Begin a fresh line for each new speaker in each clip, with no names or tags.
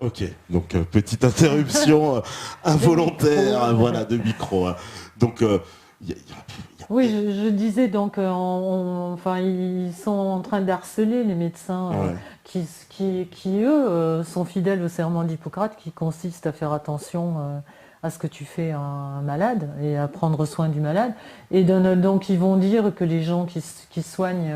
Ok, donc petite interruption involontaire, voilà, de micro, hein. Donc, il y a- il y a-
Oui, je disais donc, enfin, ils sont en train d'harceler les médecins
ouais,
qui, eux, sont fidèles au serment d'Hippocrate, qui consiste à faire attention à ce que tu fais à un malade et à prendre soin du malade. Et donc, ils vont dire que les gens qui soignent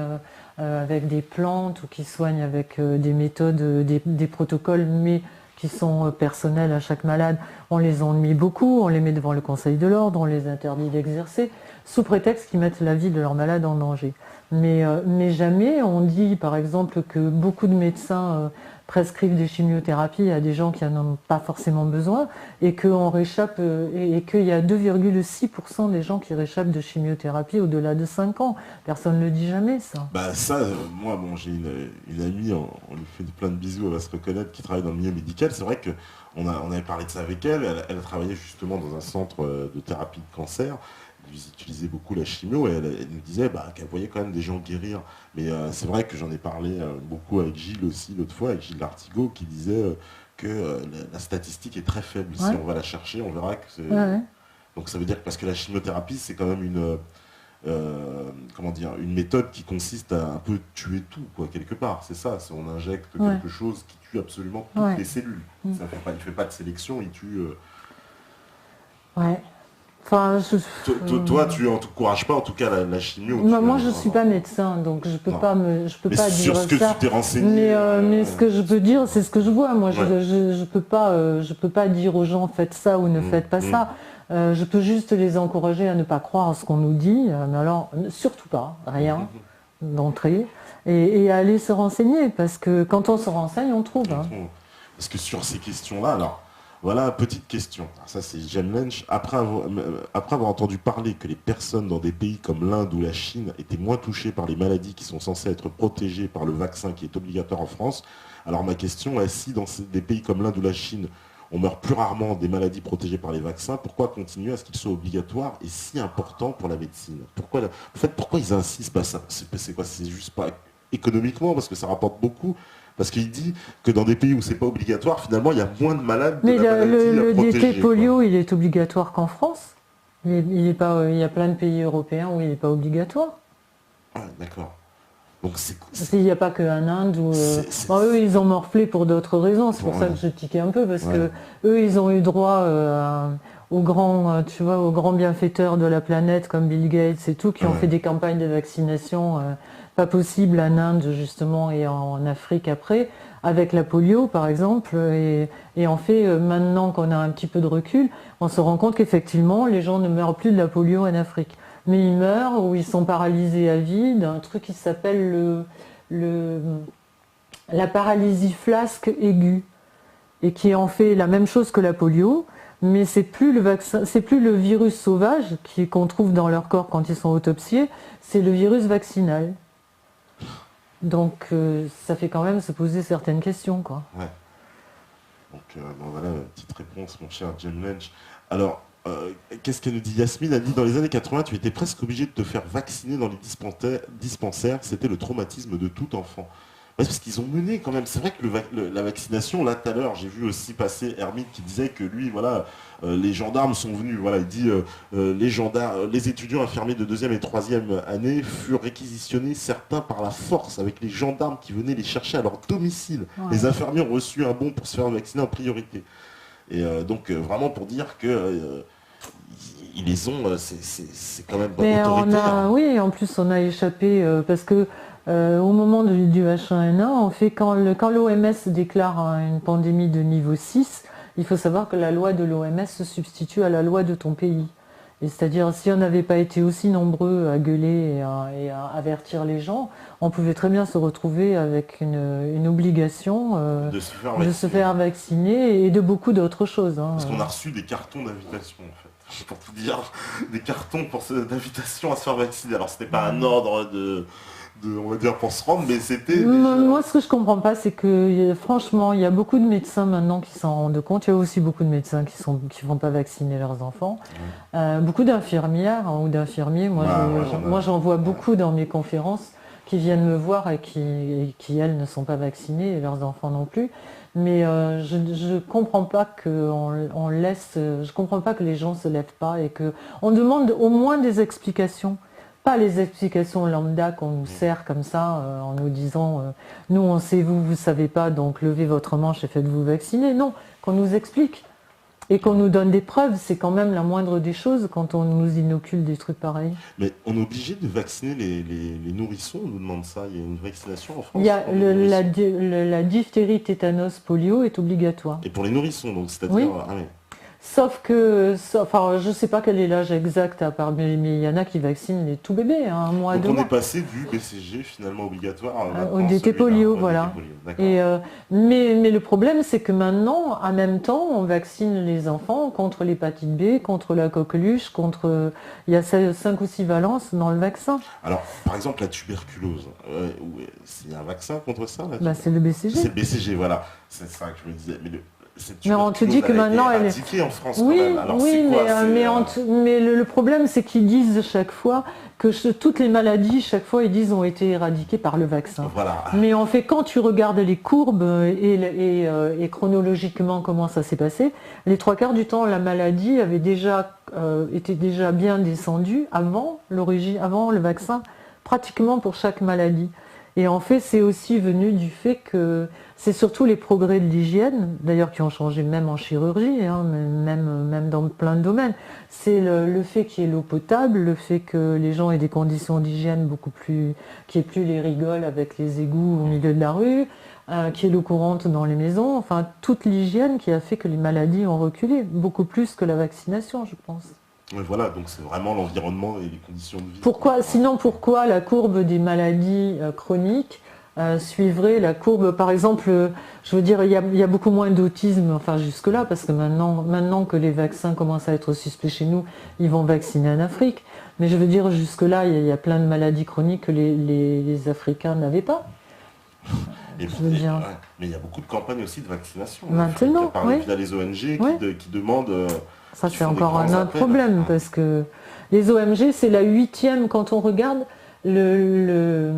avec des plantes ou qui soignent avec des méthodes, des protocoles, mais qui sont personnels à chaque malade, on les ennuie beaucoup, on les met devant le Conseil de l'ordre, on les interdit d'exercer sous prétexte qu'ils mettent la vie de leur malade en danger. Mais jamais on dit, par exemple, que beaucoup de médecins prescrivent des chimiothérapies à des gens qui n'en ont pas forcément besoin et qu'on réchappe et qu'il y a 2,6% des gens qui réchappent de chimiothérapie au-delà de 5 ans. Personne ne le dit jamais, ça.
bah ça, moi, bon, j'ai une amie, on lui fait plein de bisous, elle va se reconnaître, qui travaille dans le milieu médical. C'est vrai que on avait parlé de ça avec elle. Elle travaillait justement dans un centre de thérapie de cancer. Ils utilisaient beaucoup la chimio et elle nous disait bah, qu'elle voyait quand même des gens guérir. Mais c'est vrai que j'en ai parlé beaucoup avec Gilles aussi l'autre fois, avec Gilles Lartigot, qui disait que la statistique est très faible. Si
Ouais,
on va la chercher, on verra que c'est...
ouais, ouais.
Donc ça veut dire que parce que la chimiothérapie, c'est quand même comment dire, une méthode qui consiste à un peu tuer tout, quoi, quelque part. C'est ça, on injecte
Ouais,
quelque chose qui tue absolument toutes
ouais.
les cellules.
Mm.
Il fait pas de sélection, il tue.
Ouais. Enfin,
Toi, tu n'encourages pas en tout cas la chimio.
moi, je suis pas médecin, donc
Non.
je peux
Mais
pas
sur
dire
ce que tu
ça.
t'es renseigné,
Mais ce que je peux dire, c'est ce que je vois. Moi,
ouais.
je peux pas dire aux gens faites ça ou ne
Mm,
faites pas
mm,
ça. Je peux juste les encourager à ne pas croire à ce qu'on nous dit, mais alors surtout pas, rien
mm.
d'entrée, et à aller se renseigner, parce que quand on se renseigne, on trouve. Hein.
Parce que sur ces questions-là, alors, voilà, petite question. Alors ça, c'est Jane Lynch. Après avoir entendu parler que les personnes dans des pays comme l'Inde ou la Chine étaient moins touchées par les maladies qui sont censées être protégées par le vaccin qui est obligatoire en France, alors ma question est, si dans des pays comme l'Inde ou la Chine, on meurt plus rarement des maladies protégées par les vaccins, pourquoi continuer à ce qu'ils soient obligatoires et si importants pour la médecine? En fait, pourquoi ils insistent? Bah, c'est quoi? C'est juste pas économiquement, parce que ça rapporte beaucoup. Parce qu'il dit que dans des pays où c'est pas obligatoire, finalement, il y a moins de malades de
Mais
la maladie à
le diété
protéger, quoi.
polio, il est obligatoire qu'en France. Il est pas, il y a plein de pays européens où il n'est pas obligatoire.
Ouais, d'accord. Donc
Il n'y a pas qu'en Inde où bon, eux ils ont morflé pour d'autres raisons. C'est pour ça
ouais,
que je tiquais un peu parce
ouais,
que eux ils ont eu droit aux grands, tu vois, aux grands bienfaiteurs de la planète comme Bill Gates et tout qui ont fait
ouais.
des campagnes de vaccination pas possibles en Inde justement et en Afrique après avec la polio par exemple et en fait maintenant qu'on a un petit peu de recul, on se rend compte qu'effectivement les gens ne meurent plus de la polio en Afrique mais ils meurent ou ils sont paralysés à vie d'un truc qui s'appelle le- la paralysie flasque aiguë et qui est en fait la même chose que la polio, mais c'est plus le vaccin, c'est plus le virus sauvage qu'on trouve dans leur corps quand ils sont autopsiés, c'est le virus vaccinal. Donc ça fait quand même se poser certaines questions, quoi.
Ouais. Donc, bon, voilà, petite réponse, mon cher Jim Lynch. Alors, qu'est-ce qu'elle nous dit? Yasmine a dit, dans les années 80, tu étais presque obligé de te faire vacciner dans les dispensaires. C'était le traumatisme de tout enfant. Ouais, parce qu'ils ont mené quand même. C'est vrai que la vaccination, là tout à l'heure, j'ai vu aussi passer Hermite qui disait que lui, voilà, les gendarmes sont venus. Voilà, il dit les gendarmes, les étudiants infirmiers de deuxième et troisième année furent réquisitionnés, certains par la force, avec les gendarmes qui venaient les chercher à leur domicile.
Ouais.
Les infirmiers ont reçu un bon pour se faire vacciner en priorité. Et donc vraiment pour dire que ils les ont, c'est quand même
Mais
autoritaire.
oui, en plus on a échappé parce que au moment du H1N1, en fait, quand l'OMS déclare une pandémie de niveau 6, il faut savoir que la loi de l'OMS se substitue à la loi de ton pays. Et c'est-à-dire, si on n'avait pas été aussi nombreux à gueuler et à avertir les gens, on pouvait très bien se retrouver avec une obligation
De se faire
de se
vacciner.
faire vacciner et de beaucoup d'autres choses. Hein.
Parce qu'on a reçu des cartons d'invitation en fait. Pour tout dire, des cartons d'invitation à se faire vacciner. Alors c'était pas un ordre on va dire pour se rendre, mais c'était déjà...
Moi, ce que je comprends pas, c'est que franchement, il y a beaucoup de médecins maintenant qui s'en rendent compte. Il y a aussi beaucoup de médecins qui font pas vacciner leurs enfants. Beaucoup d'infirmières hein, ou d'infirmiers.
Bah, ouais,
Moi, j'en vois
ouais.
beaucoup dans mes conférences qui viennent me voir et qui, elles, ne sont pas vaccinées, et leurs enfants non plus. Mais je comprends pas qu'on laisse, je comprends pas que les gens se lèvent pas et que on demande au moins des explications. Pas les explications lambda qu'on nous sert comme ça en nous disant nous on sait, vous savez pas, donc levez votre manche et faites-vous vacciner. Non, qu'on nous explique et qu'on nous donne des preuves, c'est quand même la moindre des choses quand on nous inocule des trucs pareils.
Mais on est obligé de vacciner les nourrissons, on nous demande ça. Il y a une vaccination en France
Il y a
pour les nourrissons.
la diphtérie, tétanos, polio est obligatoire.
Et pour les nourrissons, donc c'est-à-dire...
Oui.
Ah oui.
Sauf que, enfin, je sais pas quel est l'âge exact, à part, mais il y en a qui vaccinent les tout bébés, hein, 1 mois,
Donc
2
on
mois.
est passé du BCG finalement obligatoire à
Au
maintenant
DT
celui-là,
polio,
au
voilà.
DT polio. D'accord.
Et, mais le problème, c'est que maintenant, en même temps, on vaccine les enfants contre l'hépatite B, contre la coqueluche, contre... Il y a 5 ou 6 valences dans le vaccin.
Alors, par exemple, la tuberculose, il y a un vaccin contre ça là,
C'est le BCG.
C'est le BCG, voilà. C'est ça que je me disais. Mais cette
Mais on te dit que
tuberculose,
maintenant,
elle
elle
est
est...
éradiquée en France quand
Oui,
même. Alors,
oui,
c'est quoi,
mais le problème, c'est qu'ils disent chaque fois que toutes les maladies, chaque fois, ils disent ont été éradiquées par le vaccin.
Voilà.
Mais en fait, quand tu regardes les courbes et chronologiquement comment ça s'est passé, les 3/4 du temps, la maladie avait était déjà bien descendue avant l'origine, avant le vaccin, pratiquement pour chaque maladie. Et en fait, c'est aussi venu du fait que c'est surtout les progrès de l'hygiène, d'ailleurs qui ont changé même en chirurgie, hein, même dans plein de domaines. C'est le fait qu'il y ait l'eau potable, le fait que les gens aient des conditions d'hygiène beaucoup plus, qu'il n'y ait plus les rigoles avec les égouts au milieu de la rue, qu'il y ait l'eau courante dans les maisons, enfin toute l'hygiène qui a fait que les maladies ont reculé, beaucoup plus que la vaccination, je pense.
Mais voilà, donc c'est vraiment l'environnement et les conditions de vie.
Sinon, pourquoi la courbe des maladies chroniques suivrait la courbe, par exemple, je veux dire, il y a beaucoup moins d'autisme, enfin jusque-là, parce que maintenant que les vaccins commencent à être suspects chez nous, ils vont vacciner en Afrique. Mais je veux dire, jusque-là, il y a plein de maladies chroniques que les Africains n'avaient pas.
Mais il y a beaucoup de campagnes aussi de vaccination.
Maintenant, oui.
Il y a les ONG
Oui.
qui demandent...
Ça, c'est encore un autre problème, parce que les ONG, c'est la 8e, quand on regarde le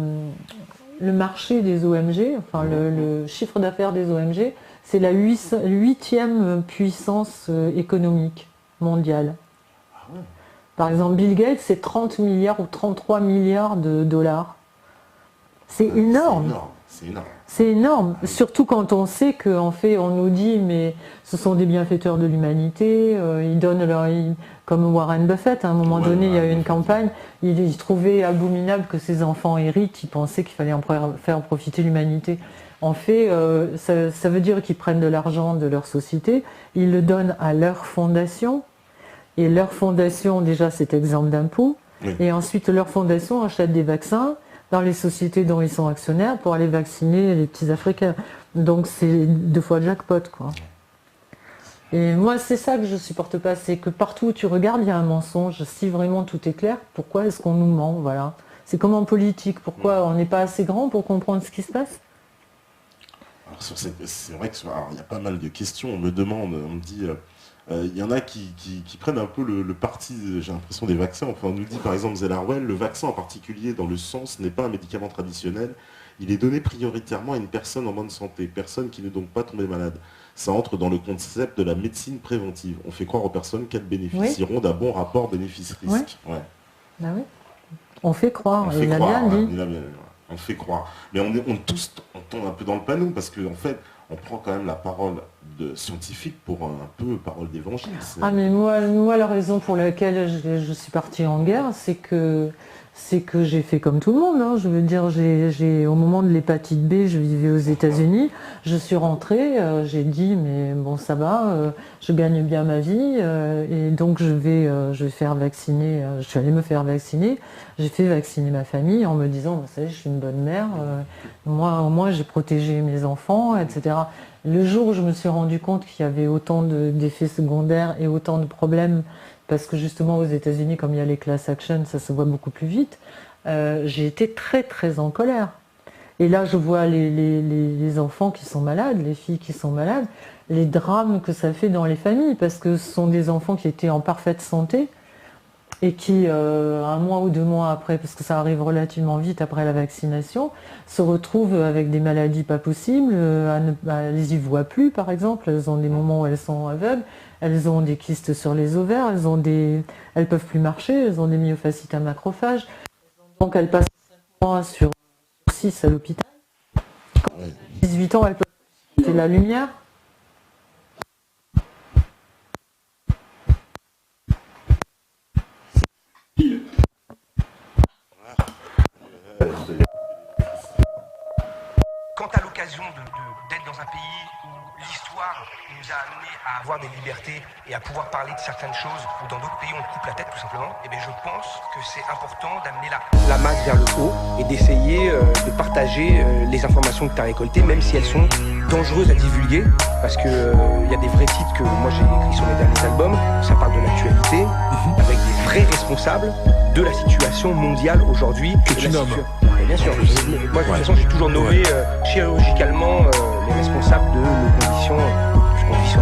marché des ONG, enfin le chiffre d'affaires des ONG, c'est la 8e puissance économique mondiale. Par exemple, Bill Gates, c'est 30 milliards ou 33 milliards de dollars. C'est énorme. C'est énorme, surtout quand on sait qu'en fait, on nous dit, mais ce sont des bienfaiteurs de l'humanité, ils donnent comme Warren Buffett, à un moment donné, il y a eu une campagne, il trouvait abominable que ses enfants héritent, il pensait qu'il fallait en faire profiter l'humanité. En fait, ça veut dire qu'ils prennent de l'argent de leur société, ils le donnent à leur fondation, et leur fondation, déjà, c'est exempt d'impôts, et ensuite, leur fondation achète des vaccins dans les sociétés dont ils sont actionnaires pour aller vacciner les petits Africains. Donc c'est 2 fois jackpot, quoi. Et moi, c'est ça que je supporte pas, c'est que partout où tu regardes, il y a un mensonge. Si vraiment tout est clair, pourquoi est-ce qu'on nous ment, voilà. C'est comme en politique, pourquoi on n'est pas assez grand pour comprendre ce qui se passe?
Alors c'est vrai qu'il y a pas mal de questions, on me demande, on me dit... Il y en a qui prennent un peu le parti, j'ai l'impression, des vaccins. Enfin, on nous dit par exemple Zelarwell, le vaccin en particulier dans le sens n'est pas un médicament traditionnel. Il est donné prioritairement à une personne en bonne santé, personne qui n'est donc pas tombée malade. Ça entre dans le concept de la médecine préventive. On fait croire aux personnes qu'elles bénéficieront d'un bon rapport bénéfice-risque. Ouais.
Ben oui. On fait croire, il a bien dit.
On fait croire. Mais on tombe un peu dans le panneau parce qu'en fait, on prend quand même la parole de scientifique pour un peu parole d'évangile.
Ah mais moi la raison pour laquelle je suis partie en guerre, c'est que j'ai fait comme tout le monde, hein. Je veux dire, au moment de l'hépatite B, je vivais aux États-Unis, je suis rentrée, j'ai dit mais bon ça va, je gagne bien ma vie et donc je vais faire vacciner, je suis allée me faire vacciner, j'ai fait vacciner ma famille en me disant vous savez je suis une bonne mère, moi au moins j'ai protégé mes enfants, etc. Le jour où je me suis rendu compte qu'il y avait autant d'effets secondaires et autant de problèmes, parce que justement aux États-Unis, comme il y a les class action, ça se voit beaucoup plus vite, j'ai été très très en colère. Et là, je vois les enfants qui sont malades, les filles qui sont malades, les drames que ça fait dans les familles, parce que ce sont des enfants qui étaient en parfaite santé, et qui, 1 mois ou 2 mois après, parce que ça arrive relativement vite après la vaccination, se retrouvent avec des maladies pas possibles, elles y voient plus par exemple, elles ont des moments où elles sont aveugles, elles ont des kystes sur les ovaires, elles peuvent plus marcher, elles ont des myofascites à macrophages, donc elles passent 5 mois sur 6 à l'hôpital. Quand elles ont 18 ans, elles peuvent quitter la lumière.
Quant à l'occasion d'être dans un pays où l'histoire nous a amenés à avoir des libertés et à pouvoir parler de certaines choses, où dans d'autres pays on coupe la tête tout simplement, eh bien je pense que c'est important d'amener la masse vers le haut et d'essayer de partager les informations que tu as récoltées, même si elles sont dangereuses à divulguer, parce que y a des vrais titres que moi j'ai écrits sur mes derniers albums, ça parle de l'actualité, avec des vrais responsables de la situation mondiale aujourd'hui.
Que tu nommes.
Bien sûr, moi de toute façon j'ai toujours nommé chirurgicalement les responsables de nos conditions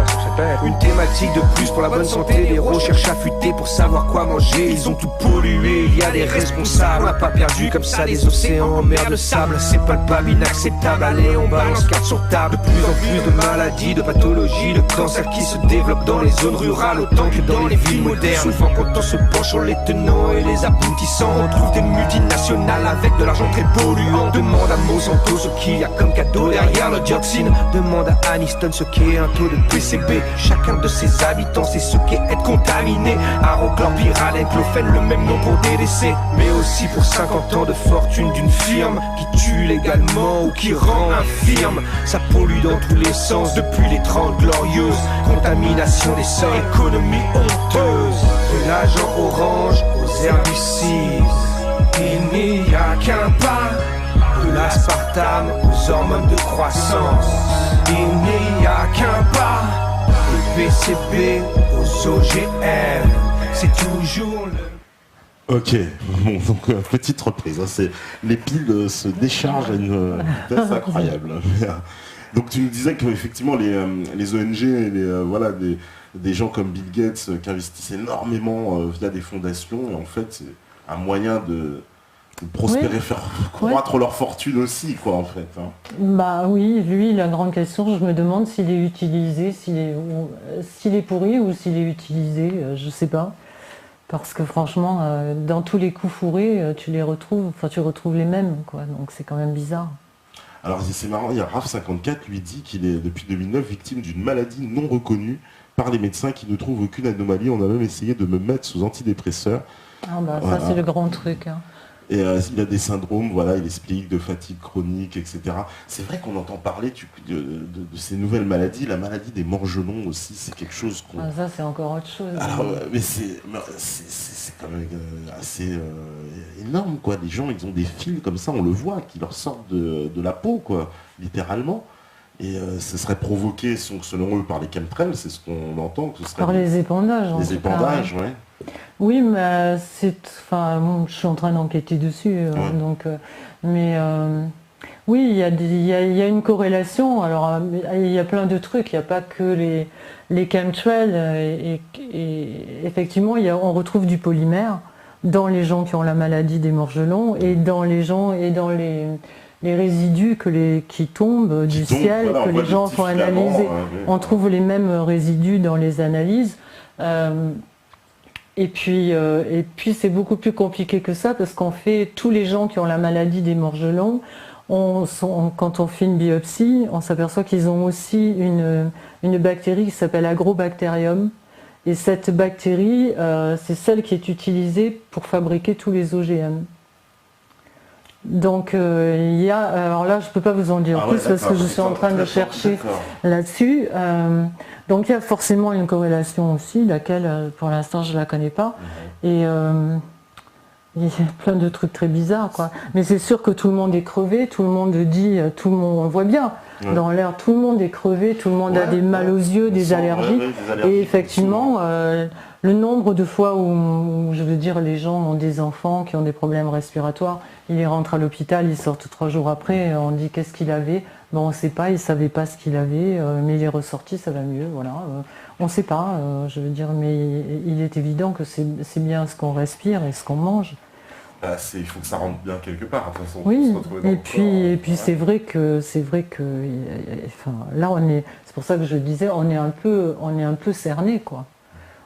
sur cette planète.
Une thématique de plus pour la bonne santé, les recherches affûtées pour savoir quoi manger, ils ont tout pollué, il y a des responsables. On n'a pas perdu comme ça les océans en mer de sable, c'est palpable, inacceptable, allez on balance carte sur table. De plus en plus de maladies, de pathologies, de cancers qui se développent dans les zones rurales autant que dans les villes modernes. Souvent quand on se penche sur les tenants et les aboutissants, on trouve des multinationales avec de l'argent très polluant. Demande à Monsanto ce qu'il y a comme cadeau derrière le dioxine, demande à Aniston ce qu'est un taux de PCB. Chacun de ses habitants sait ce qu'est être contaminé. Arochlorpyrale, chlofène, le même nom pour des décès, mais aussi pour 50 ans de fortune d'une firme qui tue légalement ou qui rend infirme. Ça pollue dans tous les sens depuis les 30 glorieuses. Contamination des sols, économie honteuse. De l'agent orange aux herbicides, il n'y a qu'un pas. De l'aspartame aux hormones de croissance, il n'y a qu'un pas. Des PCB aux OGM, c'est toujours le...
Ok, bon, donc petite reprise, hein, les piles se déchargent à une vitesse incroyable. Donc tu nous disais qu'effectivement les ONG, voilà, des gens comme Bill Gates qui investissent énormément via des fondations, et en fait c'est un moyen de prospérer, oui, faire croître leur fortune aussi, quoi, en fait. Hein.
Bah oui, lui, la grande question, je me demande s'il est utilisé, s'il est pourri ou s'il est utilisé, je sais pas. Parce que franchement, dans tous les coups fourrés, tu retrouves les mêmes, quoi. Donc c'est quand même bizarre.
Alors c'est marrant, il y a RAF54 lui dit qu'il est depuis 2009 victime d'une maladie non reconnue par les médecins qui ne trouvent aucune anomalie. On a même essayé de me mettre sous antidépresseurs.
Ah bah
voilà.
Ça c'est le grand truc. Hein.
Et il a des syndromes, voilà, il explique de fatigue chronique, etc. C'est vrai qu'on entend parler de ces nouvelles maladies. La maladie des morgelons aussi, c'est quelque chose qu'on...
Ah, ça c'est encore autre chose.
Alors, mais c'est quand même assez énorme, quoi. Les gens, ils ont des fils comme ça, on le voit, qui leur sortent de la peau, quoi, littéralement. Et ce serait provoqué, selon eux, par les chemtrails, c'est ce qu'on entend. Que ce serait
par les épandages.
Les épandages, ouais.
Oui, mais je suis en train d'enquêter dessus,
ouais.
Donc, oui, il y a une corrélation. Alors, il y a plein de trucs. Il n'y a pas que les chemtrails. Et effectivement, on retrouve du polymère dans les gens qui ont la maladie des morgelons et dans les gens et dans les résidus qui tombent du ciel, voilà, que les gens font analyser. Ouais. On trouve les mêmes résidus dans les analyses. Et puis c'est beaucoup plus compliqué que ça parce qu'en fait, tous les gens qui ont la maladie des morgelons, quand on fait une biopsie, on s'aperçoit qu'ils ont aussi une bactérie qui s'appelle Agrobacterium. Et cette bactérie, c'est celle qui est utilisée pour fabriquer tous les OGM. Donc alors là je ne peux pas vous en dire plus parce que je suis en train de chercher là-dessus. Donc il y a forcément une corrélation aussi, laquelle pour l'instant je ne la connais pas. Et il y a plein de trucs très bizarres, quoi. Mais c'est sûr que tout le monde est crevé, tout le monde dit, on voit bien dans l'air, tout le monde est crevé, tout le monde a des mal aux yeux, des allergies. Et effectivement, le nombre de fois où, je veux dire, les gens ont des enfants qui ont des problèmes respiratoires, ils rentrent à l'hôpital, ils sortent 3 jours après, on dit qu'est-ce qu'il avait? Ben, on ne sait pas, il ne savait pas ce qu'il avait, mais il est ressorti, ça va mieux, voilà. On ne sait pas, je veux dire, mais il est évident que c'est bien ce qu'on respire et ce qu'on mange.
Bah, il faut que ça rentre bien quelque part, de toute façon.
Oui,
Pour se retrouver dans
et
le
puis
corps,
c'est vrai que, enfin, là c'est pour ça que je disais, on est un peu cerné, quoi.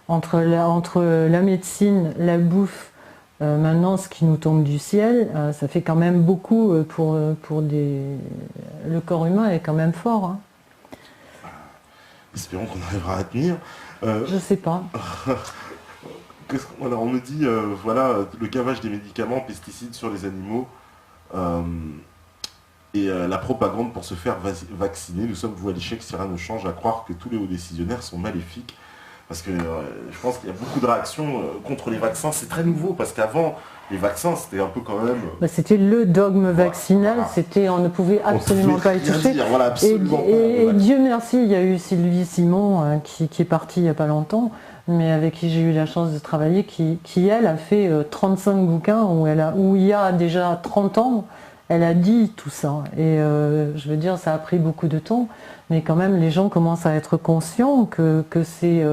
Entre la médecine, la bouffe, maintenant ce qui nous tombe du ciel, ça fait quand même beaucoup pour des. Le corps humain est quand même fort. Hein.
Espérons qu'on arrivera à tenir.
Je sais pas.
Voilà, on me dit, voilà, le gavage des médicaments, pesticides sur les animaux et la propagande pour se faire vacciner. Nous sommes voués à l'échec si rien ne change, à croire que tous les hauts décisionnaires sont maléfiques. Parce que je pense qu'il y a beaucoup de réactions contre les vaccins. C'est très nouveau parce qu'avant, les vaccins, c'était un peu quand même...
Bah, c'était le dogme vaccinal,
voilà.
On ne pouvait absolument pas y toucher.
Voilà,
et Dieu merci, il y a eu Sylvie Simon qui est partie il n'y a pas longtemps, mais avec qui j'ai eu la chance de travailler, qui elle a fait 35 bouquins où il y a déjà 30 ans, elle a dit tout ça. Et je veux dire, ça a pris beaucoup de temps, mais quand même les gens commencent à être conscients que c'est...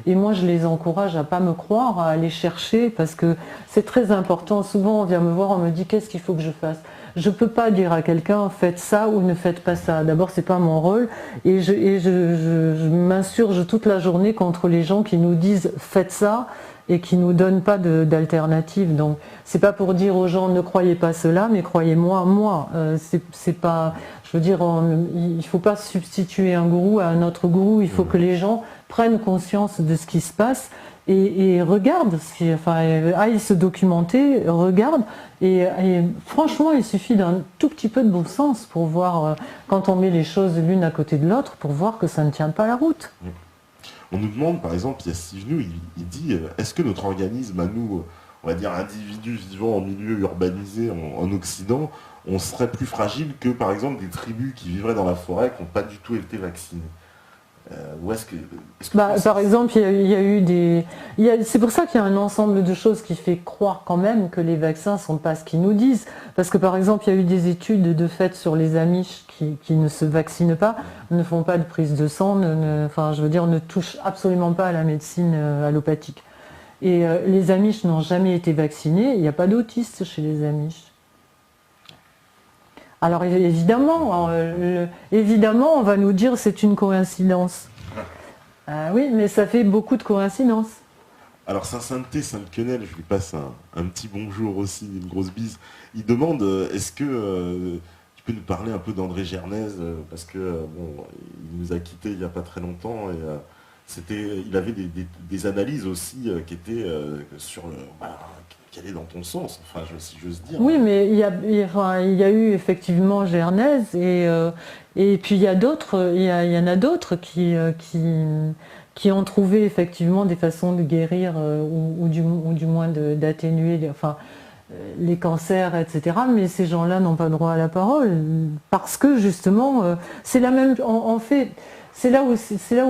et moi je les encourage à pas me croire, à aller chercher, parce que c'est très important. Souvent on vient me voir, on me dit qu'est-ce qu'il faut que je fasse. Je ne peux pas dire à quelqu'un faites ça ou ne faites pas ça. D'abord, c'est pas mon rôle. Et je m'insurge toute la journée contre les gens qui nous disent faites ça et qui nous donnent pas d'alternative. Donc, c'est pas pour dire aux gens ne croyez pas cela, mais croyez-moi, moi. C'est pas. Je veux dire, il faut pas substituer un gourou à un autre gourou. Il faut que les gens prennent conscience de ce qui se passe. Et regarde, aille se documenter, regarde, et franchement, il suffit d'un tout petit peu de bon sens pour voir, quand on met les choses l'une à côté de l'autre, pour voir que ça ne tient pas la route.
On nous demande, par exemple, il y a Steve il dit, est-ce que notre organisme, à nous, on va dire individus vivant en milieu urbanisé en Occident, on serait plus fragile que, par exemple, des tribus qui vivraient dans la forêt, qui n'ont pas du tout été vaccinées?
Par exemple, il y a eu des... C'est pour ça qu'il y a un ensemble de choses qui fait croire quand même que les vaccins ne sont pas ce qu'ils nous disent. Parce que par exemple, il y a eu des études de fait sur les Amish qui ne se vaccinent pas, ne font pas de prise de sang, ne touchent absolument pas à la médecine allopathique. Et les Amish n'ont jamais été vaccinés, il n'y a pas d'autistes chez les Amish. Alors évidemment, on va nous dire c'est une coïncidence. Oui, mais ça fait beaucoup de coïncidences.
Alors Saint-Sainteté, Sainte-Quenelle, je lui passe un petit bonjour aussi, une grosse bise. Il demande, est-ce que tu peux nous parler un peu d'André Gernez, parce que il nous a quittés il n'y a pas très longtemps et il avait des analyses aussi qui étaient sur le... qui allait dans ton sens, enfin, si j'ose dire.
Oui, mais il y a eu effectivement Gernez et puis il y en a d'autres qui ont trouvé effectivement des façons de guérir ou du moins d'atténuer les cancers, etc. Mais ces gens-là n'ont pas droit à la parole parce que justement, c'est la même... En fait, c'est là où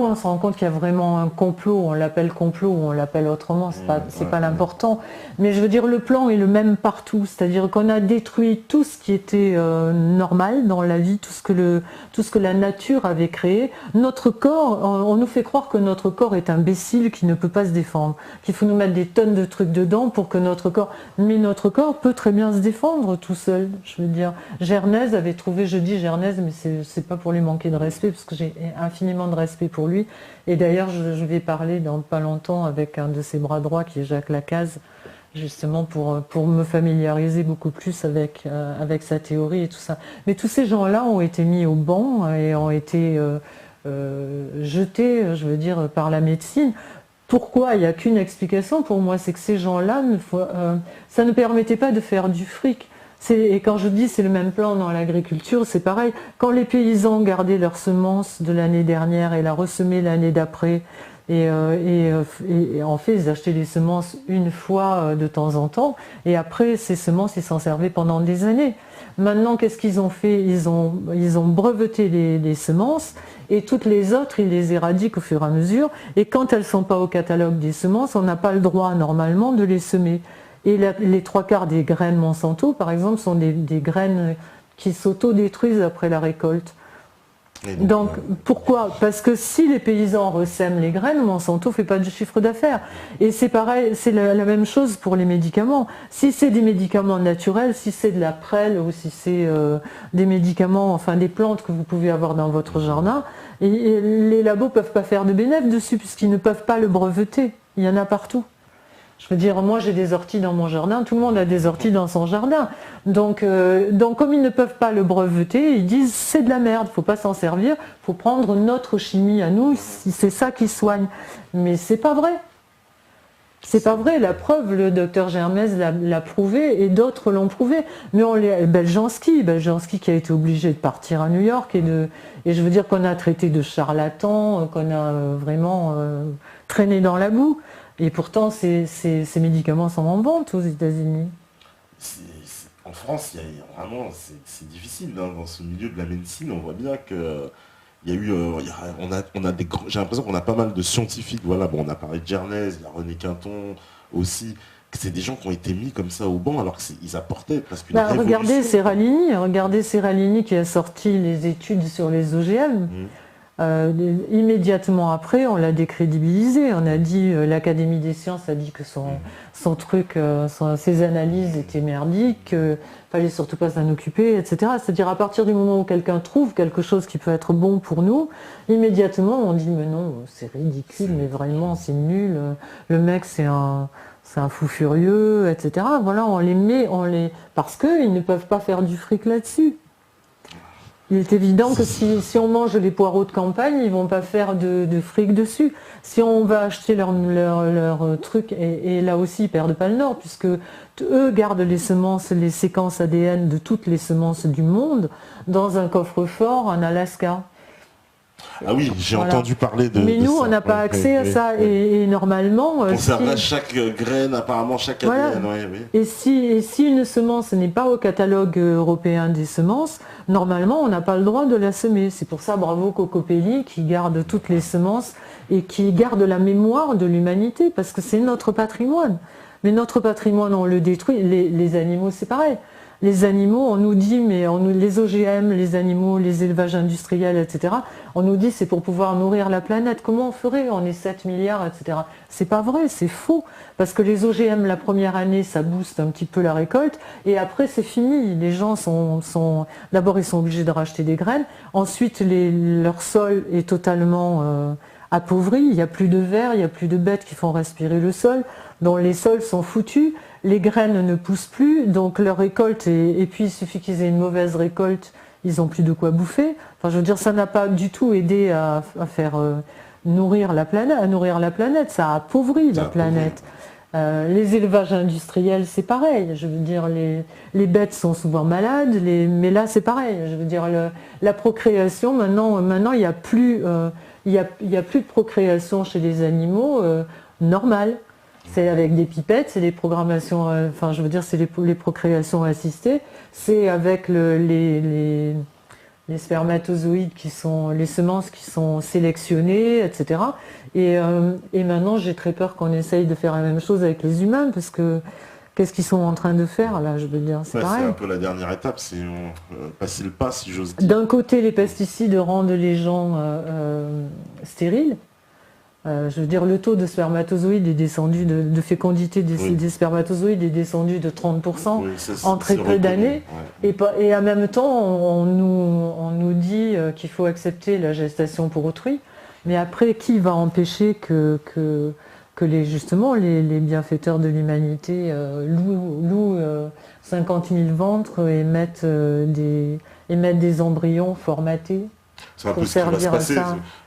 on se rend compte qu'il y a vraiment un complot, on l'appelle complot ou on l'appelle autrement, c'est pas l'important. Mais je veux dire, le plan est le même partout, c'est-à-dire qu'on a détruit tout ce qui était normal dans la vie, tout ce que la nature avait créé. Notre corps, on nous fait croire que notre corps est imbécile, qui ne peut pas se défendre, qu'il faut nous mettre des tonnes de trucs dedans pour que notre corps... Mais notre corps peut très bien se défendre tout seul, je veux dire. Gernez avait trouvé, je dis Gernez, mais c'est pas pour lui manquer de respect, parce que j'ai infiniment de respect pour lui. Et d'ailleurs, je vais parler dans pas longtemps avec un de ses bras droits, qui est Jacques Lacaze, justement pour me familiariser beaucoup plus avec sa théorie et tout ça. Mais tous ces gens-là ont été mis au banc et ont été jetés, je veux dire, par la médecine. Pourquoi? Il n'y a qu'une explication pour moi, c'est que ces gens-là, ça ne permettait pas de faire du fric. Et quand je dis c'est le même plan dans l'agriculture, c'est pareil. Quand les paysans gardaient leurs semences de l'année dernière et la ressemaient l'année d'après, et en fait ils achetaient les semences une fois de temps en temps, et après ces semences ils s'en servaient pendant des années. Maintenant qu'est-ce qu'ils ont fait? Ils ont breveté les semences, et toutes les autres ils les éradiquent au fur et à mesure, et quand elles ne sont pas au catalogue des semences, on n'a pas le droit normalement de les semer. Et les trois quarts des graines Monsanto, par exemple, sont des graines qui s'auto-détruisent après la récolte. Donc pourquoi? Parce que si les paysans ressèment les graines, Monsanto ne fait pas de chiffre d'affaires. Et c'est pareil, c'est la même chose pour les médicaments. Si c'est des médicaments naturels, si c'est de la prêle ou si c'est des médicaments, enfin des plantes que vous pouvez avoir dans votre jardin, et les labos ne peuvent pas faire de bénéfice dessus puisqu'ils ne peuvent pas le breveter. Il y en a partout. Je veux dire, moi j'ai des orties dans mon jardin, tout le monde a des orties dans son jardin. Donc comme ils ne peuvent pas le breveter, ils disent c'est de la merde, il ne faut pas s'en servir, il faut prendre notre chimie à nous, si c'est ça qui soigne. Mais c'est pas vrai. C'est pas vrai, la preuve, le docteur Germez l'a prouvé et d'autres l'ont prouvé. Mais Beljanski qui a été obligé de partir à New York et je veux dire qu'on a traité de charlatans, qu'on a vraiment traîné dans la boue. Et pourtant, ces médicaments sont en vente aux États-Unis.
En France, vraiment, c'est difficile. Hein, dans ce milieu de la médecine, on voit bien que il y a eu, j'ai l'impression qu'on a pas mal de scientifiques. Voilà, bon, on a parlé de Germez, il y a René Quinton aussi. C'est des gens qui ont été mis comme ça au banc alors qu'ils apportaient parce qu'une révolution.
Regardez Seralini qui a sorti les études sur les OGM. Immédiatement après, on l'a décrédibilisé. On a dit, l'Académie des sciences a dit que son truc, ses analyses étaient merdiques, qu'il fallait surtout pas s'en occuper, etc. C'est-à-dire à partir du moment où quelqu'un trouve quelque chose qui peut être bon pour nous, immédiatement on dit mais non, c'est ridicule, mais vraiment c'est nul. Le mec c'est un fou furieux, etc. Voilà, on les met, parce qu'ils ne peuvent pas faire du fric là-dessus. Il est évident que si on mange les poireaux de campagne, ils ne vont pas faire de fric dessus. Si on va acheter leur truc, et là aussi ils perdent pas le nord, puisque eux gardent les séquences ADN de toutes les semences du monde dans un coffre-fort en Alaska.
Ah oui, j'ai entendu parler de.
Mais nous,
ça.
on n'a pas accès à ça. Et normalement.
Ça reste chaque graine, apparemment, chaque ADN.
Voilà. Et si une semence n'est pas au catalogue européen des semences, normalement, on n'a pas le droit de la semer. C'est pour ça, bravo Cocopelli, qui garde toutes les semences et qui garde la mémoire de l'humanité, parce que c'est notre patrimoine. Mais notre patrimoine, on le détruit. Les animaux, c'est pareil. Les animaux, on nous dit, les OGM, les animaux, les élevages industriels, etc., on nous dit c'est pour pouvoir nourrir la planète. Comment on ferait? On est 7 milliards, etc. C'est pas vrai, c'est faux. Parce que les OGM, la première année, ça booste un petit peu la récolte, et après c'est fini. Les gens d'abord ils sont obligés de racheter des graines, ensuite leur sol est totalement appauvri, il n'y a plus de vers, il n'y a plus de bêtes qui font respirer le sol, donc les sols sont foutus. Les graines ne poussent plus, donc leur récolte, et puis il suffit qu'ils aient une mauvaise récolte, ils n'ont plus de quoi bouffer. Enfin, je veux dire, ça n'a pas du tout aidé à faire nourrir la planète, ça a appauvri la planète. Les élevages industriels, c'est pareil. Je veux dire, les bêtes sont souvent malades, mais là, c'est pareil. Je veux dire, la procréation, maintenant, il n'y a plus de procréation chez les animaux normale. C'est avec des pipettes, c'est des programmations, c'est les procréations assistées, c'est avec les spermatozoïdes les semences qui sont sélectionnées, etc. Et maintenant, j'ai très peur qu'on essaye de faire la même chose avec les humains, parce que qu'est-ce qu'ils sont en train de faire là, je veux dire, c'est pareil.
C'est un peu la dernière étape, c'est passer le pas, si j'ose dire.
D'un côté, les pesticides rendent les gens stériles. Je veux dire, le taux de spermatozoïdes est descendu, de fécondité des spermatozoïdes est descendu de 30% en très peu d'années. Ouais. Et en même temps, on nous dit qu'il faut accepter la gestation pour autrui. Mais après, qui va empêcher que justement les bienfaiteurs de l'humanité louent 50 000 ventres et mettent des embryons formatés?
C'est un peu ce qui va se passer.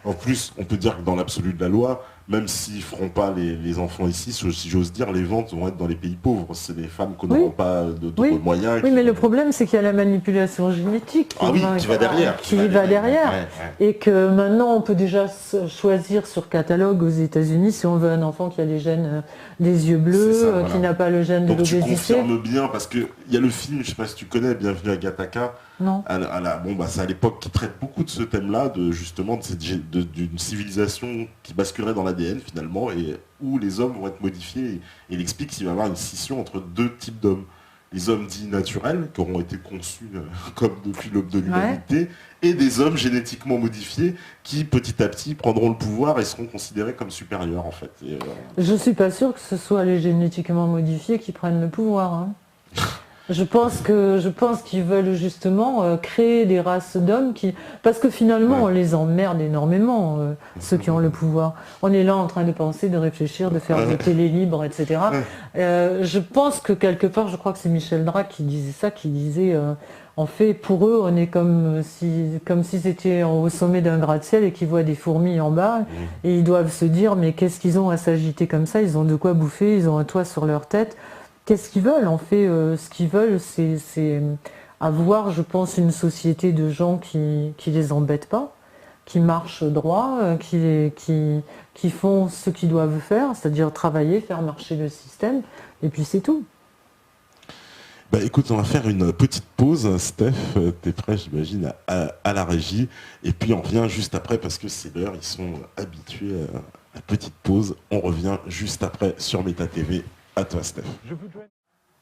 En plus, on peut dire que dans l'absolu de la loi, même s'ils ne feront pas les enfants ici, si j'ose dire, les ventes vont être dans les pays pauvres. C'est des femmes qui n'auront pas d'autres moyens.
Oui, mais le problème, c'est qu'il y a la manipulation génétique
qui va derrière.
Et que maintenant, on peut déjà choisir sur catalogue aux États-Unis si on veut un enfant qui a les gènes des yeux bleus, qui n'a pas le gène de l'obésité.
Donc tu confirmes bien, parce qu'il y a le film, je ne sais pas si tu connais, Bienvenue à Gattaca.
Non.
C'est à l'époque qui traite beaucoup de ce thème-là, d'une civilisation qui basculerait dans l'ADN finalement, et où les hommes vont être modifiés. Et il explique qu'il va y avoir une scission entre deux types d'hommes. les hommes dits naturels, qui auront été conçus comme depuis l'aube de l'humanité, et des hommes génétiquement modifiés qui, petit à petit, prendront le pouvoir et seront considérés comme supérieurs, en fait.
Je suis pas sûre que ce soit les génétiquement modifiés qui prennent le pouvoir. Hein. Je pense qu'ils veulent justement créer des races d'hommes qui... Parce que finalement, on les emmerde énormément, ceux qui ont le pouvoir. On est là en train de penser, de réfléchir, de faire des télés libres, etc. Je pense que quelque part, je crois que c'est Michel Drac qui disait ça, qui disait... en fait, pour eux, on est comme si c'était au sommet d'un gratte-ciel et qu'ils voient des fourmis en bas. Et ils doivent se dire, mais qu'est-ce qu'ils ont à s'agiter comme ça? Ils ont de quoi bouffer, ils ont un toit sur leur tête. Qu'est-ce qu'ils veulent? En fait, ce qu'ils veulent, c'est avoir, je pense, une société de gens qui les embêtent pas, qui marchent droit, qui font ce qu'ils doivent faire, c'est-à-dire travailler, faire marcher le système, et puis c'est tout.
Bah écoute, on va faire une petite pause. Steph, t'es prêt, j'imagine, à la régie. Et puis on revient juste après parce que c'est l'heure, ils sont habitués à la petite pause. On revient juste après sur Méta TV. À toi, Steph.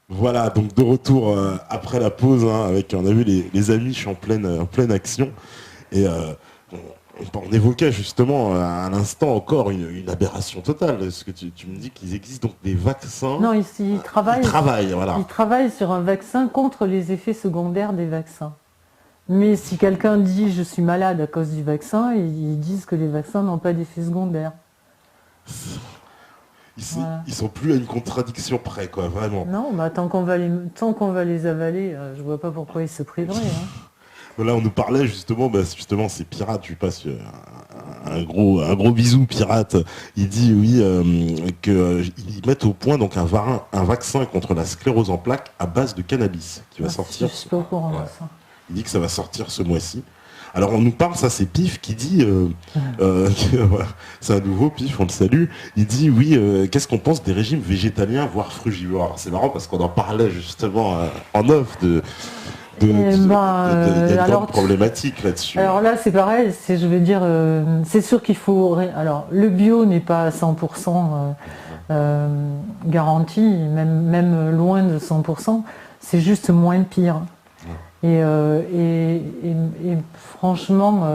Voilà, donc de retour après la pause, avec, on a vu les amis, je suis en pleine action. Et on évoquait justement à l'instant encore une aberration totale. Parce que tu me dis qu'il existe donc des vaccins.
Non, ils travaillent,
voilà.
Ils travaillent sur un vaccin contre les effets secondaires des vaccins. Mais si quelqu'un dit je suis malade à cause du vaccin, ils disent que les vaccins n'ont pas d'effets secondaires.
Ils sont plus à une contradiction près, quoi, vraiment.
Non, bah, tant qu'on va les avaler, je vois pas pourquoi ils se priveraient.
Voilà, on nous parlait justement ces pirates, je lui passe un gros bisou pirate. Il dit qu'ils mettent au point donc un vaccin contre la sclérose en plaques à base de cannabis qui va sortir.
Je suis pas au courant de ça.
Il dit que ça va sortir ce mois-ci. Alors on nous parle, ça c'est Pif qui dit, c'est un nouveau Pif, on le salue, il dit qu'est-ce qu'on pense des régimes végétaliens, voire frugivores? Alors, c'est marrant parce qu'on en parlait justement en off de problématiques là-dessus.
Alors là c'est pareil, c'est sûr qu'il faut... Alors le bio n'est pas à 100% garanti, même loin de 100%, c'est juste moins pire. Et franchement,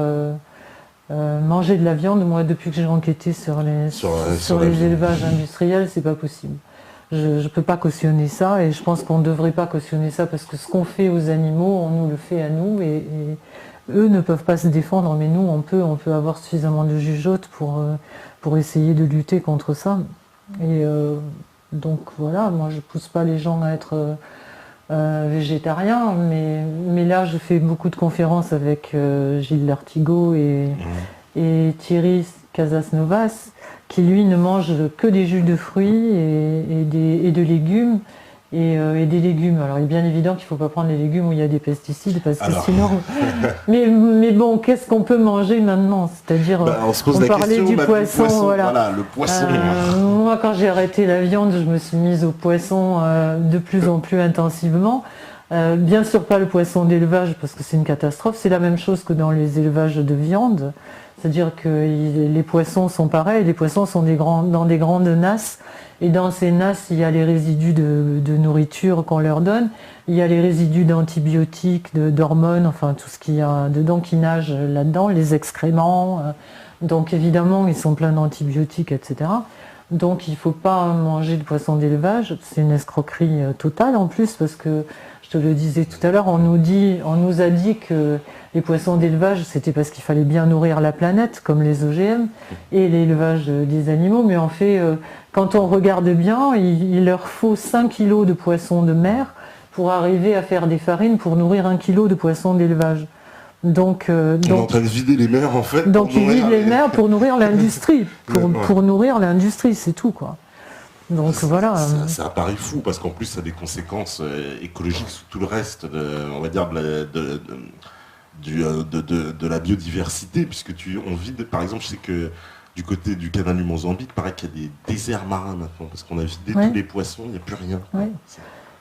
manger de la viande, moi depuis que j'ai enquêté sur les élevages industriels, c'est pas possible. Je ne peux pas cautionner ça et je pense qu'on ne devrait pas cautionner ça parce que ce qu'on fait aux animaux, on nous le fait à nous et eux ne peuvent pas se défendre, mais nous on peut avoir suffisamment de jugeote pour essayer de lutter contre ça. Et donc voilà, moi je pousse pas les gens à être végétarien, mais là je fais beaucoup de conférences avec Gilles Lartigot et Thierry Casasnovas, qui lui ne mange que des jus de fruits et de légumes et des légumes. Alors il est bien évident qu'il ne faut pas prendre les légumes où il y a des pesticides parce que sinon... mais bon, qu'est-ce qu'on peut manger maintenant? C'est-à-dire,
on parlait du poisson, voilà, le poisson.
Moi quand j'ai arrêté la viande, je me suis mise au poisson de plus en plus intensivement. Bien sûr pas le poisson d'élevage parce que c'est une catastrophe, c'est la même chose que dans les élevages de viande. C'est-à-dire que les poissons sont pareils, les poissons sont dans des grandes nasses, et dans ces nasses, il y a les résidus de nourriture qu'on leur donne, il y a les résidus d'antibiotiques, d'hormones, enfin tout ce qu'il y a dedans qui nage là-dedans, les excréments, donc évidemment ils sont pleins d'antibiotiques, etc. Donc il ne faut pas manger de poisson d'élevage, c'est une escroquerie totale en plus, parce que je te le disais tout à l'heure, on nous a dit que les poissons d'élevage, c'était parce qu'il fallait bien nourrir la planète, comme les OGM, et l'élevage des animaux. Mais en fait, quand on regarde bien, il leur faut 5 kilos de poissons de mer pour arriver à faire des farines pour nourrir 1 kilo de poissons d'élevage. Donc,
on est en train de vider les mers, en fait.
Donc ils vident les mers pour nourrir l'industrie. Pour nourrir l'industrie, c'est tout, quoi. Donc voilà.
C'est un pari fou parce qu'en plus ça a des conséquences écologiques sur tout le reste, on va dire de la biodiversité, puisque on vide, par exemple, je sais que du côté du canal du Mozambique, il paraît qu'il y a des déserts marins maintenant parce qu'on a vidé tous les poissons, il n'y a plus rien.
Ouais.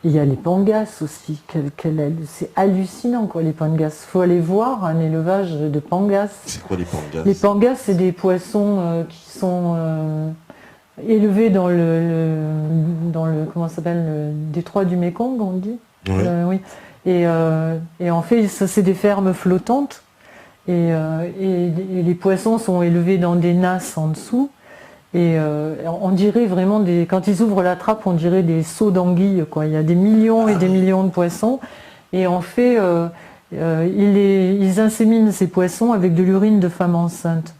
Il y a les pangas aussi, c'est hallucinant quoi, les pangas. Il faut aller voir un élevage de pangas.
C'est quoi les pangas?
Les pangas, c'est des poissons qui sont élevés dans le comment ça s'appelle, le détroit du Mékong, on dit.
Ouais.
Oui. Et en fait, ça c'est des fermes flottantes. Et les poissons sont élevés dans des nasses en dessous. Et on dirait vraiment quand ils ouvrent la trappe, on dirait des seaux d'anguilles, quoi. Il y a des millions et des millions de poissons. Et en fait, ils inséminent ces poissons avec de l'urine de femmes enceintes.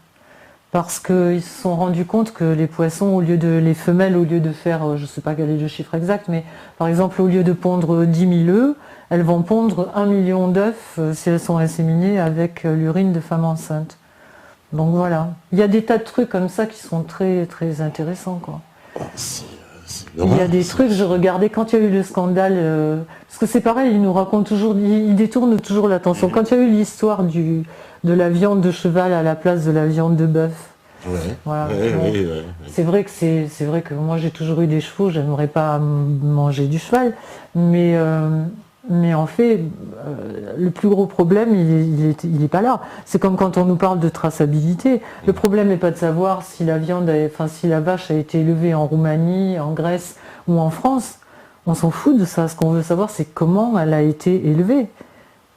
Parce qu'ils se sont rendus compte que les poissons, les femelles, au lieu de faire, je ne sais pas quel est le chiffre exact, mais par exemple, au lieu de pondre 10 000 œufs, elles vont pondre 1 million d'œufs si elles sont inséminées avec l'urine de femmes enceintes. Donc voilà, il y a des tas de trucs comme ça qui sont très très intéressants, quoi. Il y a des trucs, je regardais quand il y a eu le scandale, parce que c'est pareil, ils nous racontent toujours, ils détournent toujours l'attention. Quand il y a eu l'histoire de la viande de cheval à la place de la viande de bœuf.
Ouais.
Voilà.
Ouais.
C'est vrai que moi j'ai toujours eu des chevaux, j'aimerais pas manger du cheval, mais en fait, le plus gros problème, il est pas là. C'est comme quand on nous parle de traçabilité. Le problème n'est pas de savoir si si la vache a été élevée en Roumanie, en Grèce ou en France. On s'en fout de ça. Ce qu'on veut savoir, c'est comment elle a été élevée.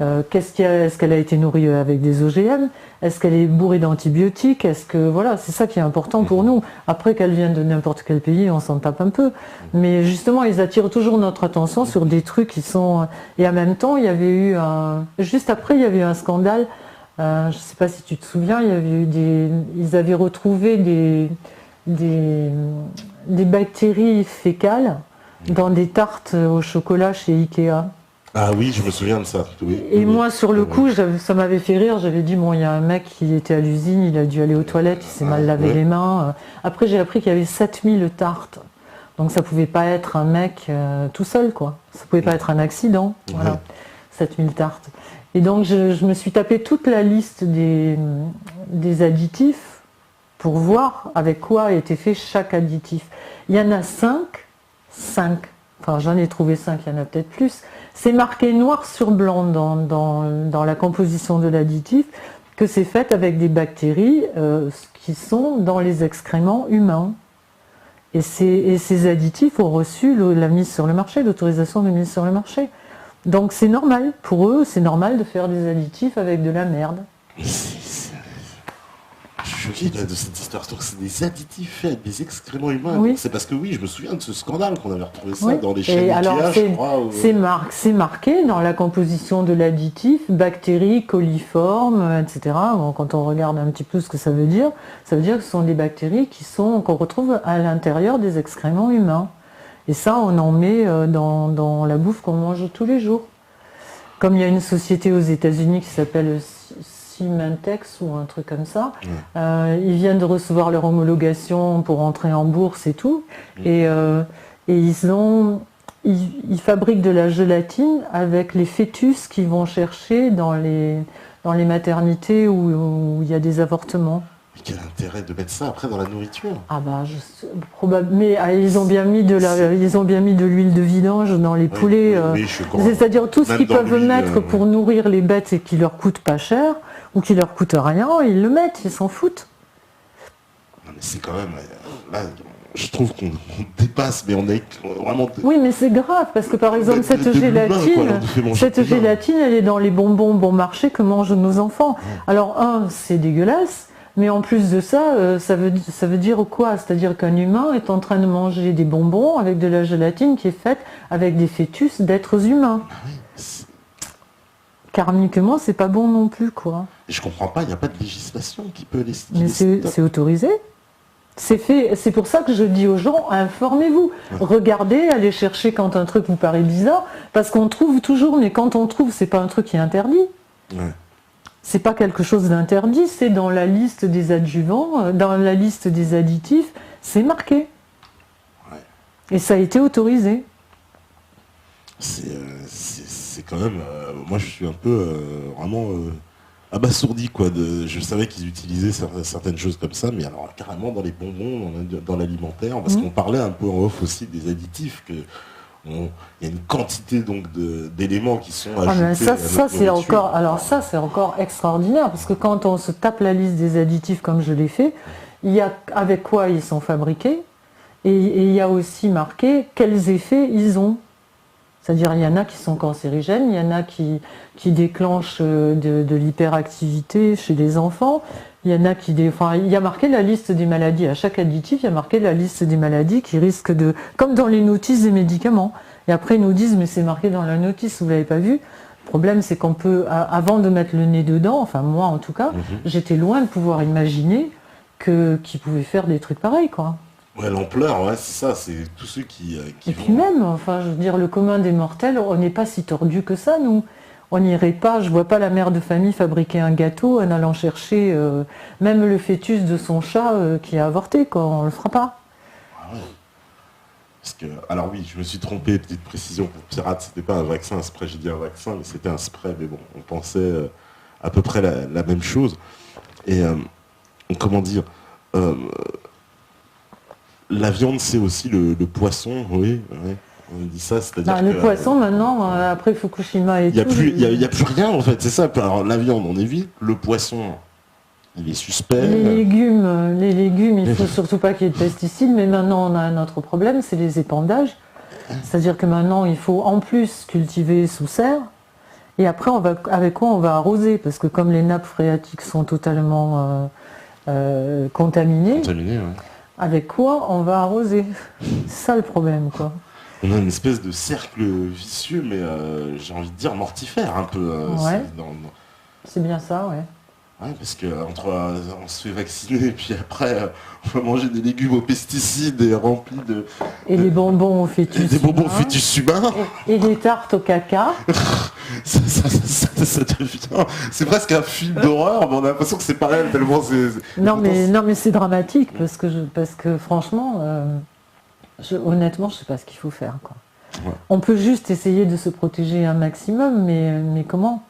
Est-ce qu'elle a été nourrie avec des OGM? Est-ce qu'elle est bourrée d'antibiotiques? Voilà, c'est ça qui est important pour nous. Après, qu'elle vienne de n'importe quel pays, on s'en tape un peu. Mais justement, ils attirent toujours notre attention sur des trucs qui sont. Et en même temps, il y avait eu juste après, il y avait eu un scandale. Je ne sais pas si tu te souviens, il y avait eu ils avaient retrouvé des bactéries fécales dans des tartes au chocolat chez Ikea.
Ah oui, je me souviens de ça. Oui.
Et moi, sur le coup, ça m'avait fait rire. J'avais dit, bon, il y a un mec qui était à l'usine, il a dû aller aux toilettes, il s'est mal lavé les mains. Après, j'ai appris qu'il y avait 7000 tartes. Donc, ça pouvait pas être un mec tout seul, quoi. Ça pouvait pas être un accident. Voilà, 7000 tartes. Et donc, je me suis tapé toute la liste des additifs pour voir avec quoi a été fait chaque additif. Il y en a 5. Enfin, j'en ai trouvé 5, il y en a peut-être plus. C'est marqué noir sur blanc dans la composition de l'additif que c'est fait avec des bactéries qui sont dans les excréments humains. Et ces additifs ont reçu la mise sur le marché, l'autorisation de mise sur le marché. Donc c'est normal, pour eux, c'est normal de faire des additifs avec de la merde.
Je suis choqué de cette histoire. Donc c'est des additifs faits avec des excréments humains.
Oui.
C'est parce que oui, je me souviens de ce scandale qu'on avait retrouvé ça
Oui.
dans les chaînes Ikea, je crois.
C'est marqué dans la composition de l'additif, bactéries coliformes, etc. Bon, quand on regarde un petit peu ce que ça veut dire que ce sont des bactéries qu'on retrouve à l'intérieur des excréments humains. Et ça, on en met dans la bouffe qu'on mange tous les jours. Comme il y a une société aux États-Unis qui s'appelle Symantec ou un truc comme ça. Ils viennent de recevoir leur homologation pour entrer en bourse et tout. Et ils fabriquent de la gélatine avec les fœtus qu'ils vont chercher dans les maternités où il y a des avortements.
Mais quel intérêt de mettre ça après dans la nourriture?
Ah bah mais ils ont bien mis de l'huile de vidange dans les poulets. C'est-à-dire tout ce qu'ils peuvent mettre pour nourrir les bêtes et qui leur coûte pas cher ou qui leur coûte rien, ils le mettent, ils s'en foutent.
Non mais c'est quand même là, je trouve qu'on dépasse, mais on est vraiment.
Oui, mais c'est grave parce que par exemple cette gélatine, elle est dans les bonbons bon marché que mangent nos enfants. Alors c'est dégueulasse. Mais en plus de ça, ça veut dire quoi? C'est-à-dire qu'un humain est en train de manger des bonbons avec de la gélatine qui est faite avec des fœtus d'êtres humains. Karmiquement, c'est pas bon non plus, quoi.
Et je comprends pas, il n'y a pas de législation qui peut les...
Mais c'est autorisé. C'est pour ça que je dis aux gens, informez-vous. Regardez, allez chercher quand un truc vous paraît bizarre, parce qu'on trouve toujours, mais quand on trouve, c'est pas un truc qui est interdit. C'est pas quelque chose d'interdit, c'est dans la liste des adjuvants, dans la liste des additifs, c'est marqué. Et ça a été autorisé.
C'est quand même... moi, je suis un peu vraiment abasourdi, quoi. Je savais qu'ils utilisaient certaines choses comme ça, mais alors carrément dans les bonbons, dans l'alimentaire, parce qu'on parlait un peu en off aussi des additifs, que il y a une quantité donc d'éléments qui sont ajoutés.
Ça c'est encore extraordinaire, parce que quand on se tape la liste des additifs comme je l'ai fait, il y a avec quoi ils sont fabriqués, Et il y a aussi marqué quels effets ils ont. C'est-à-dire il y en a qui sont cancérigènes, il y en a qui déclenchent de l'hyperactivité chez les enfants, il y en a enfin, il y a marqué la liste des maladies. À chaque additif, il y a marqué la liste des maladies qui risquent de... Comme dans les notices des médicaments. Et après ils nous disent mais c'est marqué dans la notice, vous ne l'avez pas vu. Le problème c'est qu'on peut, avant de mettre le nez dedans, enfin moi en tout cas, j'étais loin de pouvoir imaginer qu'ils pouvaient faire des trucs pareils, quoi.
Ouais, l'ampleur, ouais, c'est ça, c'est tous ceux qui
Et puis même, enfin, je veux dire, le commun des mortels, on n'est pas si tordu que ça, nous. On n'irait pas, je vois pas la mère de famille fabriquer un gâteau en allant chercher même le fœtus de son chat qui a avorté, quoi. On le fera pas.
Ah ouais. Parce que, alors oui, je me suis trompé, petite précision pour Pirate, c'était pas un vaccin, un spray, j'ai dit un vaccin, mais c'était un spray, mais bon, on pensait à peu près la même chose. Et comment dire, la viande, c'est aussi le poisson, oui, ouais, on dit ça, c'est-à-dire
Le poisson, maintenant, après Fukushima et
il
tout...
n'y a plus rien, en fait, c'est ça. Alors, la viande, on évite, le poisson, il est suspect.
Les légumes, il ne faut surtout pas qu'il y ait de pesticides, mais maintenant, on a un autre problème, c'est les épandages. C'est-à-dire que maintenant, il faut en plus cultiver sous serre, et après, avec quoi on va arroser? Parce que comme les nappes phréatiques sont totalement contaminées,
Ouais.
avec quoi on va arroser? C'est ça le problème, quoi.
On a une espèce de cercle vicieux, mais j'ai envie de dire mortifère un peu.
Ouais. C'est bien ça, ouais.
Ouais, parce que on se fait vacciner et puis après on va manger des légumes aux pesticides et remplis de...
Et des bonbons au fœtus
des bonbons
humain.
fœtus humains.
Et des tartes au caca.
ça devient... C'est presque un film d'horreur, mais on a l'impression que c'est pas réel tellement c'est...
Non mais c'est dramatique parce que franchement, honnêtement, je sais pas ce qu'il faut faire, quoi.
Ouais.
On peut juste essayer de se protéger un maximum, mais comment?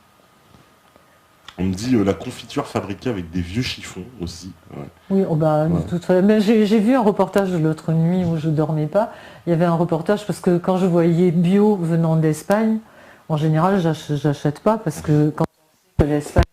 On me dit la confiture fabriquée avec des vieux chiffons aussi. Ouais.
Oui, de toute façon, mais j'ai vu un reportage l'autre nuit où je dormais pas. Il y avait un reportage parce que quand je voyais bio venant d'Espagne, en général, j'achète pas parce que quand on sait que l'Espagne